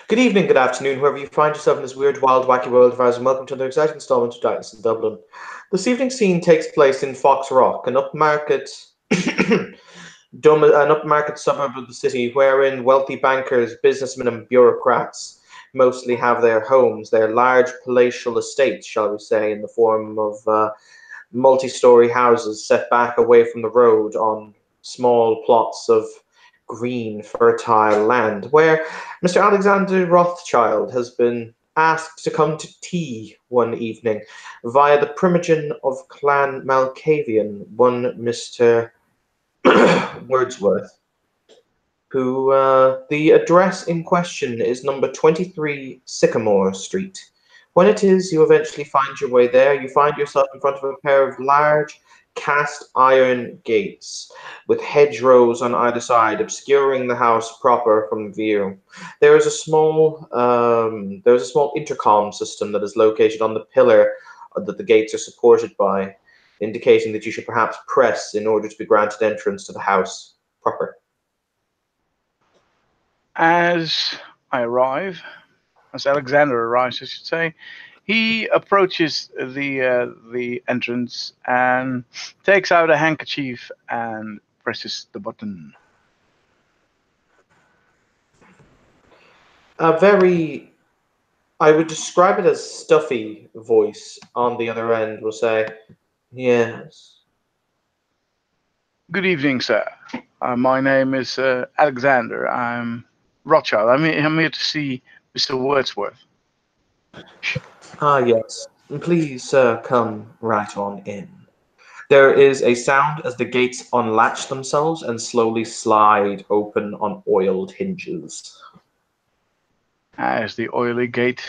Good evening, good afternoon, wherever you find yourself in this weird, wild, wacky world of ours, and welcome to another exciting installment of Darkness in Dublin. This evening's scene takes place in Fox Rock, an upmarket, an upmarket suburb of the city, wherein wealthy bankers, businessmen, and bureaucrats mostly have their homes, their large palatial estates, shall we say, in the form of multi-story houses set back away from the road on small plots of green, fertile land, where Mr. Alexander Rothschild has been asked to come to tea one evening via the primogen of Clan Malkavian, one Mr. Wordsworth, who the address in question is number 23 Sycamore Street. When it is you eventually find your way there, you find yourself in front of a pair of large cast iron gates with hedgerows on either side, obscuring the house proper from view. There is a small intercom system that is located on the pillar that the gates are supported by, indicating that you should perhaps press in order to be granted entrance to the house proper. As I arrive, as Alexander arrives, I should say, he approaches the entrance and takes out a handkerchief and presses the button. A very, I would describe it as stuffy voice on the other end will say, "Yes." Good evening, sir. My name is Alexander. I'm Rothschild. I'm here to see Mr. Wordsworth. Ah, yes. Please, sir, come right on in. There is a sound as the gates unlatch themselves and slowly slide open on oiled hinges. As the oily gate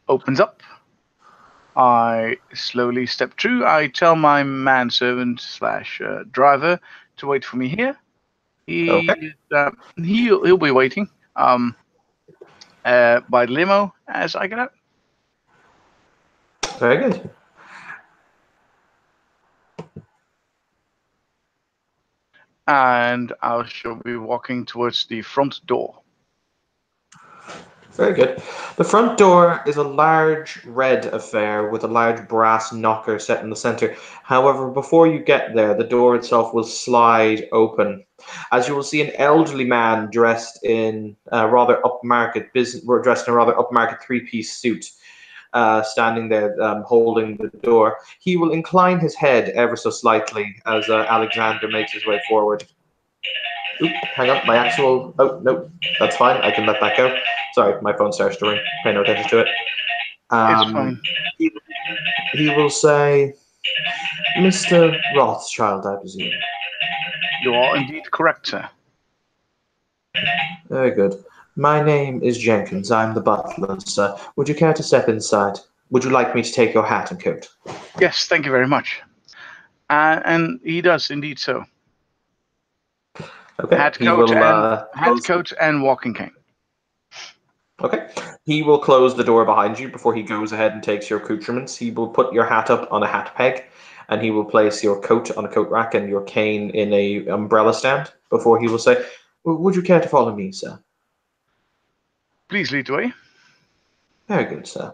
opens up, I slowly step through. I tell my manservant slash driver to wait for me here. Okay, He'll be waiting by the limo as I get out. very good. And I shall be walking towards the front door. Very good. The front door is a large red affair with a large brass knocker set in the center. However, before you get there, the door itself will slide open. As you will see an elderly man dressed in a rather upmarket three-piece suit, standing there holding the door. He will incline his head ever so slightly as Alexander makes his way forward. Oop, hang on, my actual. Oh, no, that's fine. I can let that go. Sorry, my phone starts to ring. Pay no attention to it. It's fine. He, he will say, Mr. Rothschild, I presume. You are indeed correct, sir. Very good. My name is Jenkins. I'm the butler, sir. Would you care to step inside? Would you like me to take your hat and coat? Yes, thank you very much. And he does indeed so. Okay. Hat, coat, and walking cane. Okay. He will close the door behind you before he goes ahead and takes your accoutrements. He will put your hat up on a hat peg, and he will place your coat on a coat rack and your cane in a umbrella stand before he will say, would you care to follow me, sir? Please lead the way. Very good, sir.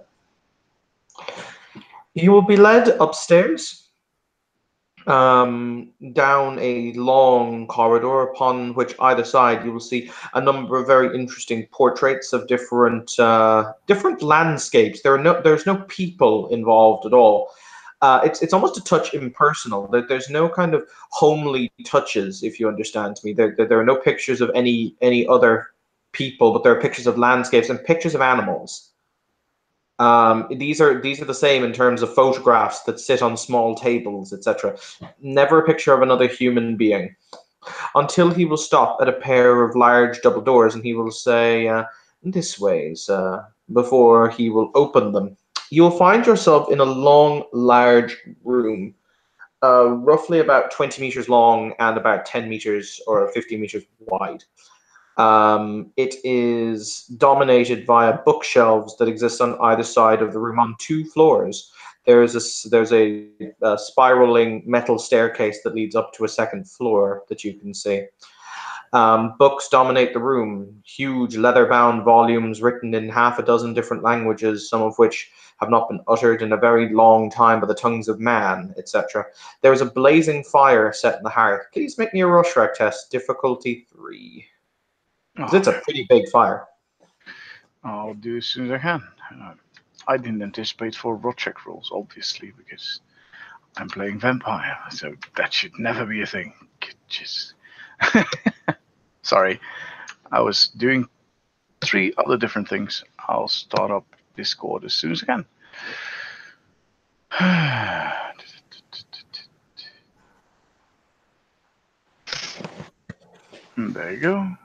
You will be led upstairs, down a long corridor upon which either side you will see a number of very interesting portraits of different landscapes. There's no people involved at all. It's almost a touch impersonal. There's no kind of homely touches, if you understand me. There are no pictures of any other people, but there are pictures of landscapes and pictures of animals. These are the same in terms of photographs that sit on small tables, etc. Never a picture of another human being, until he will stop at a pair of large double doors and he will say, "This way, sir," before he will open them. You will find yourself in a long, large room, roughly about 20 meters long and about 10 meters or 15 meters wide. It is dominated via bookshelves that exist on either side of the room on two floors. There's a spiraling metal staircase that leads up to a second floor that you can see. Books dominate the room, huge leather-bound volumes written in half a dozen different languages, some of which have not been uttered in a very long time by the tongues of man, etc. There is a blazing fire set in the hearth. Please make me a Rorschach test, difficulty 3. Because it's a pretty big fire. I'll do as soon as I can. I didn't anticipate 4 Rorschach rolls, obviously, because I'm playing vampire, so that should never be a thing. Just sorry, I was doing 3 other different things. I'll start up Discord as soon as I can. There you go.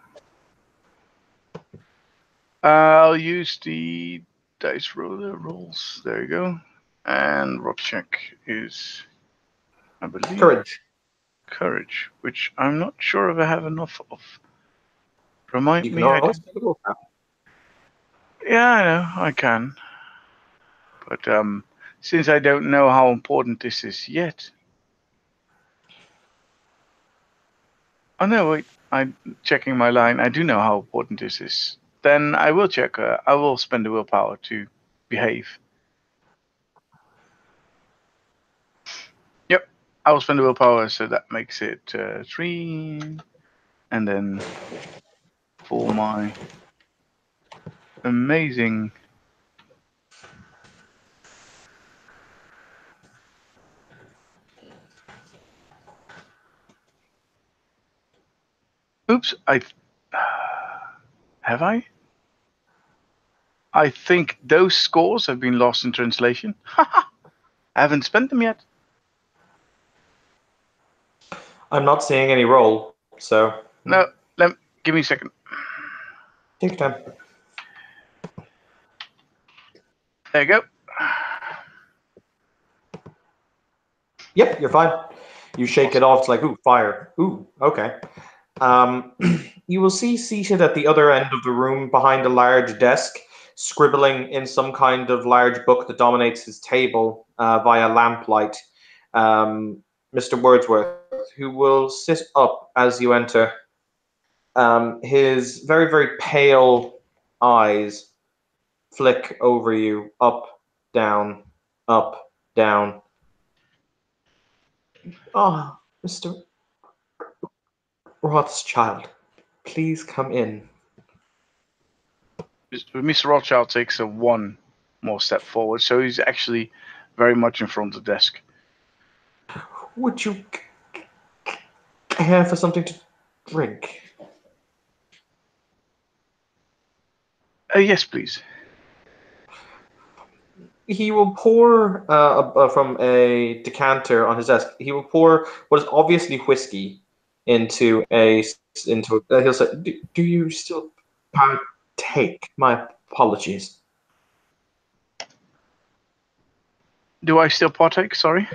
I'll use the dice roller rolls. There you go. And Rorschach is, I believe, Courage, which I'm not sure if I have enough of. Remind You can me, I always can. take a look at. Yeah, I know, I can. But since I don't know how important this is yet. Oh no, wait. I'm checking my line. I do know how important this is. Then I will check. I will spend the willpower to behave. Yep, I will spend the willpower, so that makes it 3. And then for my amazing. Oops, have I? I think those scores have been lost in translation. I haven't spent them yet. I'm not seeing any roll, so. No, give me a second. Take your time. There you go. Yep, you're fine. You shake it off. It's like, ooh, fire. Ooh, okay. You will see seated at the other end of the room behind a large desk, scribbling in some kind of large book that dominates his table via lamplight, Mr. Wordsworth, who will sit up as you enter. His very, very pale eyes flick over you, up, down, up, down. Ah, Mr. Rothschild, please come in. Mr. Rothschild takes a 1 more step forward, so he's actually very much in front of the desk. Would you care for something to drink? Yes, please. He will pour from a decanter on his desk. He will pour what is obviously whiskey into a into. He'll say, "Do you still partake?" My apologies. Do I still partake? Sorry.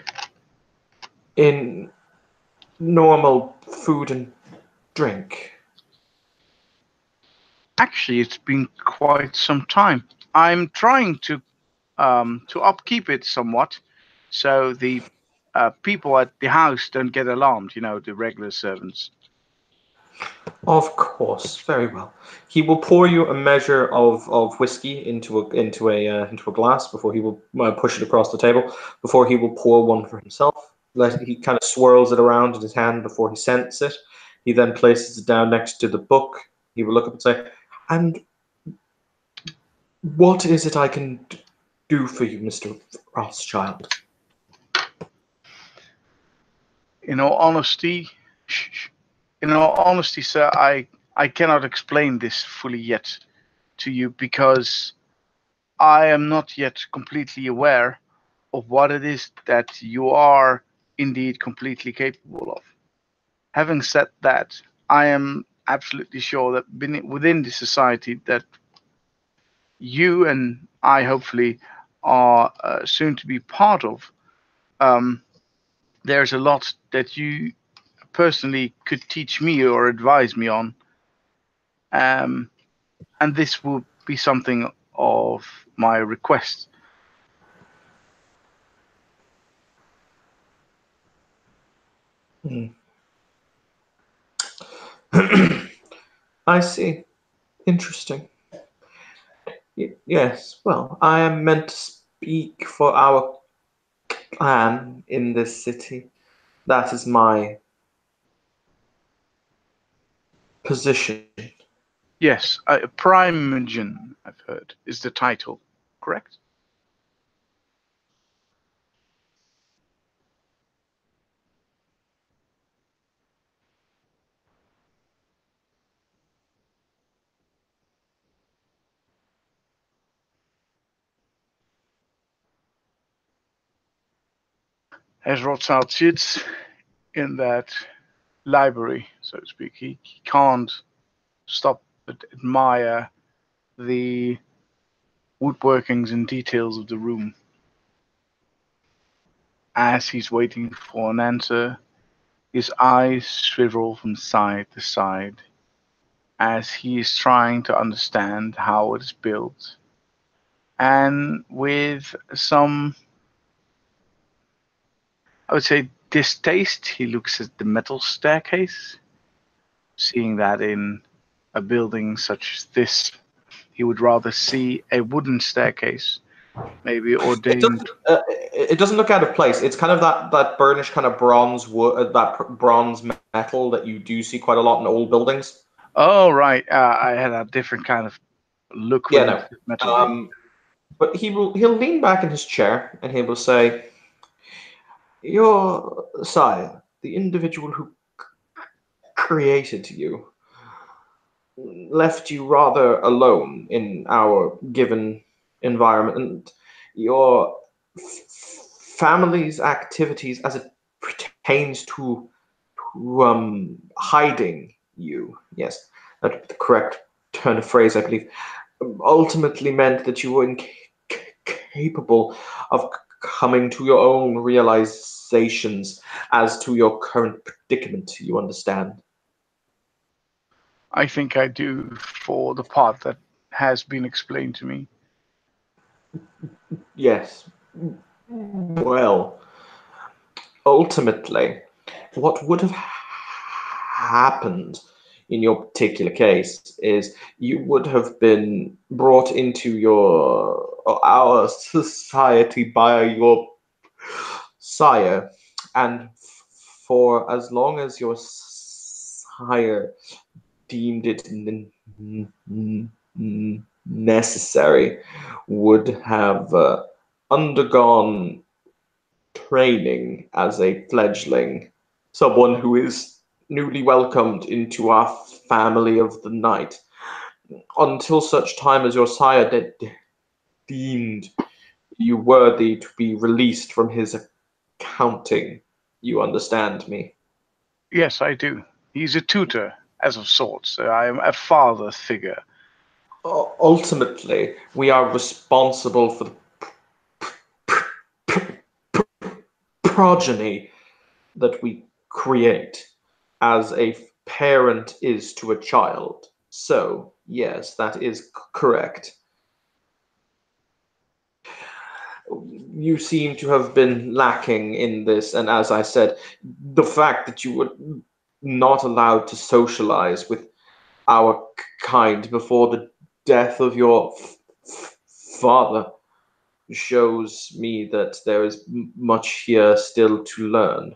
In normal food and drink. Actually, it's been quite some time. I'm trying to upkeep it somewhat, so the people at the house don't get alarmed. You know, the regular servants. Of course, very well. He will pour you a measure of whiskey into a glass before he will push it across the table. Before he will pour one for himself. He kind of swirls it around in his hand before he scents it. He then places it down next to the book. He will look up and say, "And what is it I can do for you, Mr. Rothschild?" In all honesty, sir, I cannot explain this fully yet to you because I am not yet completely aware of what it is that you are indeed completely capable of. Having said that, I am absolutely sure that within the society that you and I hopefully are soon to be part of, there's a lot that you personally could teach me or advise me on. And this would be something of my request. I see. Interesting. Yes, well, I am meant to speak for our clan in this city. That is my position. Yes, Primogen, I've heard, is the title, correct? As Rothschild sits in that library, so to speak, he can't stop but admire the woodworkings and details of the room. As he's waiting for an answer, his eyes swivel from side to side as he is trying to understand how it is built. And with some, I would say, distaste, he looks at the metal staircase, seeing that in a building such as this, he would rather see a wooden staircase, maybe It ordained. doesn't. It doesn't look out of place. It's kind of that burnished kind of bronze wood, bronze metal that you do see quite a lot in old buildings. Oh, right. I had a different kind of look Yeah, when you no. said metalwork. Um, but he'll lean back in his chair and he will say, "Your sire, the individual who created you, left you rather alone in our given environment, and your family's activities as it pertains to hiding you. Yes, that's the correct turn of phrase, I believe. Ultimately meant that you were incapable of coming to your own realizations as to your current predicament. You understand? I think I do for the part that has been explained to me. Yes. Well, ultimately, what would have happened in your particular case is you would have been brought into your or our society by your sire, and for as long as your sire deemed it necessary, would have undergone training as a fledgling, someone who is newly welcomed into our family of the night, until such time as your sire deemed you worthy to be released from his accounting. You understand me? Yes, I do. He's a tutor, as of sorts. I am a father figure. Ultimately, we are responsible for the progeny that we create as a parent is to a child. So, yes, that is correct. You seem to have been lacking in this, and as I said, the fact that you were not allowed to socialize with our kind before the death of your father shows me that there is much here still to learn.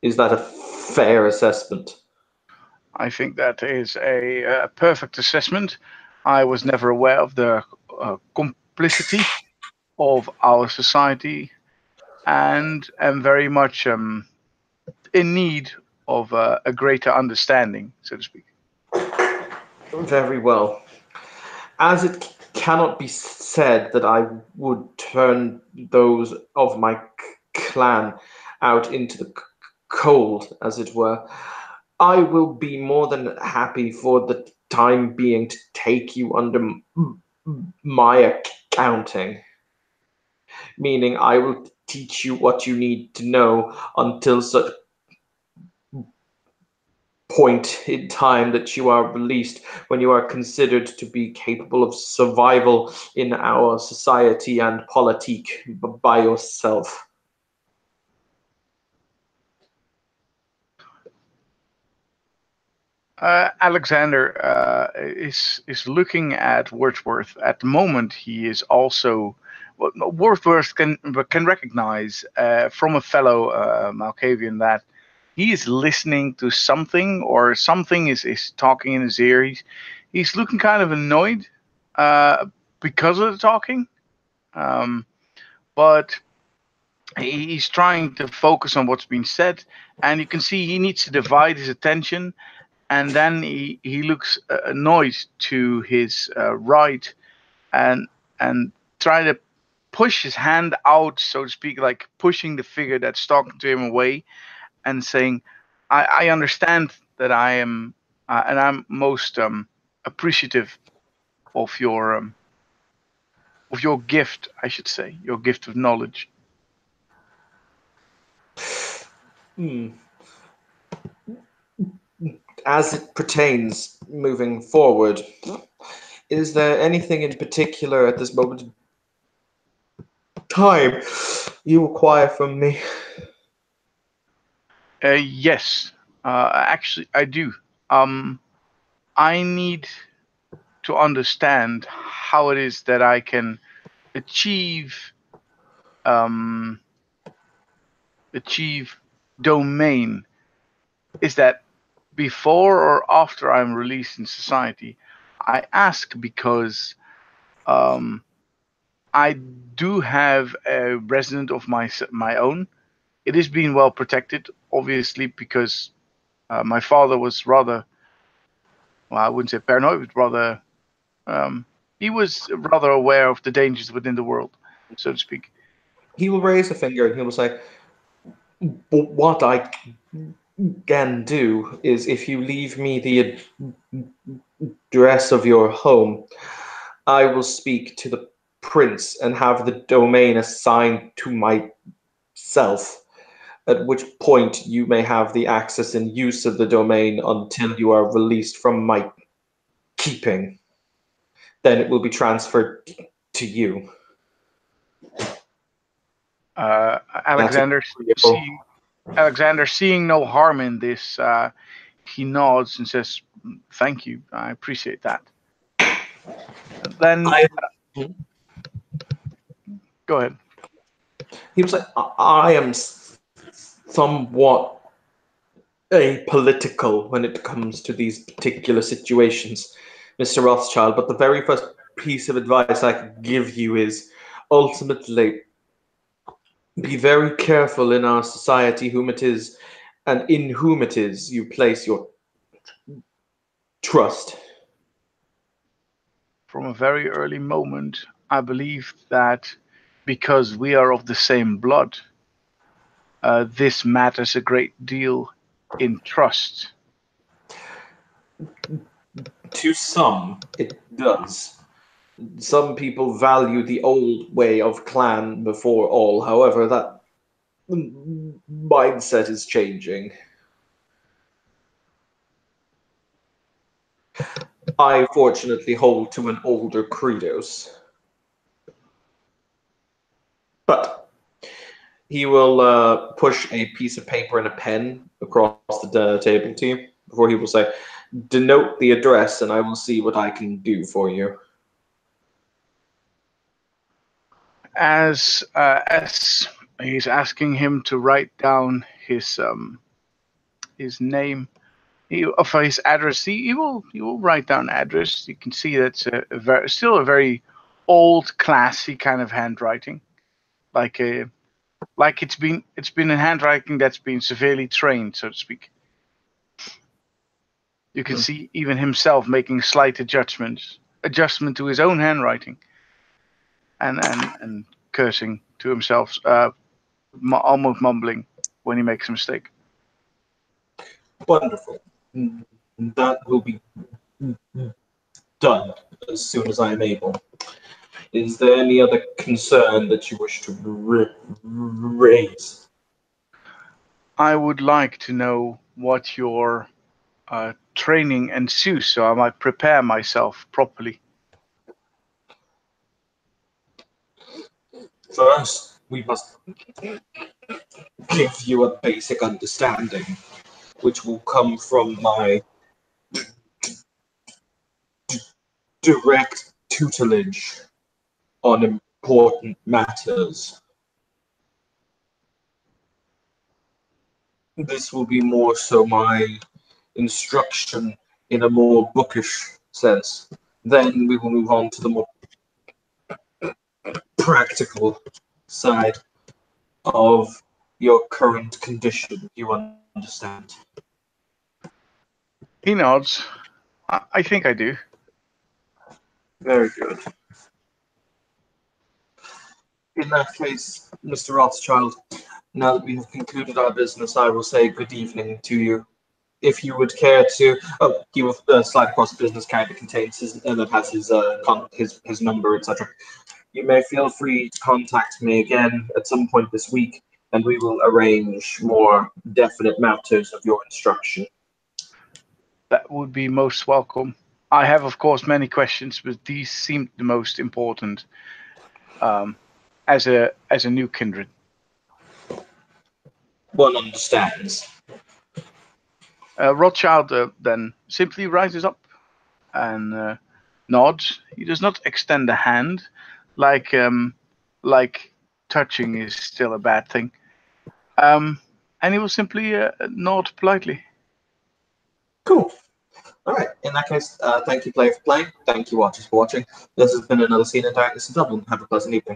Is that a fair assessment? I think that is a perfect assessment. I was never aware of the complicity of our society and am very much in need of a greater understanding, so to speak. Very well. As it cannot be said that I would turn those of my clan out into the cold, as it were, I will be more than happy for the time being to take you under my accounting, meaning I will teach you what you need to know until such point in time that you are released, when you are considered to be capable of survival in our society and politique by yourself. Alexander is looking at Wordsworth. At the moment, he is also Wordsworth can recognize from a fellow Malkavian that he is listening to something, or something is talking in his ear. He's looking kind of annoyed uh, because of the talking, um, but he's trying to focus on what's being said, and you can see he needs to divide his attention, and then he looks annoyed to his right, and and try to push his hand out, so to speak, like pushing the figure that's talking to him away, and saying, I understand that I am, and I'm most appreciative of your gift, I should say, your gift of knowledge. Hmm. As it pertains moving forward, is there anything in particular at this moment in time you require from me? Yes, actually, I do. Um, I need to understand how it is that I can achieve um, achieve domain. Is that before or after I'm released in society? I ask because um, I do have a resident of my own. It is being well protected, obviously, because my father was rather, well, I wouldn't say paranoid, but rather um, he was rather aware of the dangers within the world, so to speak. He will raise a finger and he will say, what I can do is if you leave me the address of your home, I will speak to the prince and have the domain assigned to myself, at which point you may have the access and use of the domain until you are released from my keeping. Then it will be transferred to you. Uh, That's Alexander, agreeable. see, Alexander, seeing no harm in this, he nods and says, "Thank you, I appreciate that." Then I, go ahead. he was like, I am somewhat apolitical when it comes to these particular situations, Mr. Rothschild, but the very first piece of advice I could give you is ultimately be very careful in our society whom it is and in whom it is you place your trust. From a very early moment, I believe that because we are of the same blood, this matters a great deal in trust. To some, it does. Some people value the old way of clan before all. However, that mindset is changing. I fortunately hold to an older credos. But he will push a piece of paper and a pen across the table to you before he will say, denote the address and I will see what I can do for you. As he's asking him to write down his name, of his address, he will write down address. You can see that's still a very old, classy kind of handwriting, like a like it's been a handwriting that's been severely trained, so to speak. You can see even himself making slight adjustment to his own handwriting, and cursing to himself, almost mumbling when he makes a mistake. Wonderful. That will be done as soon as I am able. Is there any other concern that you wish to raise? I would like to know what your training ensues, so I might prepare myself properly. First, we must give you a basic understanding, which will come from my direct tutelage on important matters. This will be more so my instruction in a more bookish sense. Then we will move on to the more practical side of your current condition. You understand? He nods. I think I do. Very good. In that case, Mr. Rothschild, now that we have concluded our business, I will say good evening to you. If you would care to, oh, he will slide across the business card that contains his, that has his number, etc. You may feel free to contact me again at some point this week, and we will arrange more definite matters of your instruction. That would be most welcome. I have, of course, many questions, but these seem the most important. As a new kindred. One understands. Rothschild then simply rises up and nods. He does not extend a hand, like touching is still a bad thing. And he will simply nod politely. Cool. All right. In that case, thank you, player, for playing. Thank you, watchers, for watching. This has been another scene in Darkness in Dublin. Have a pleasant evening.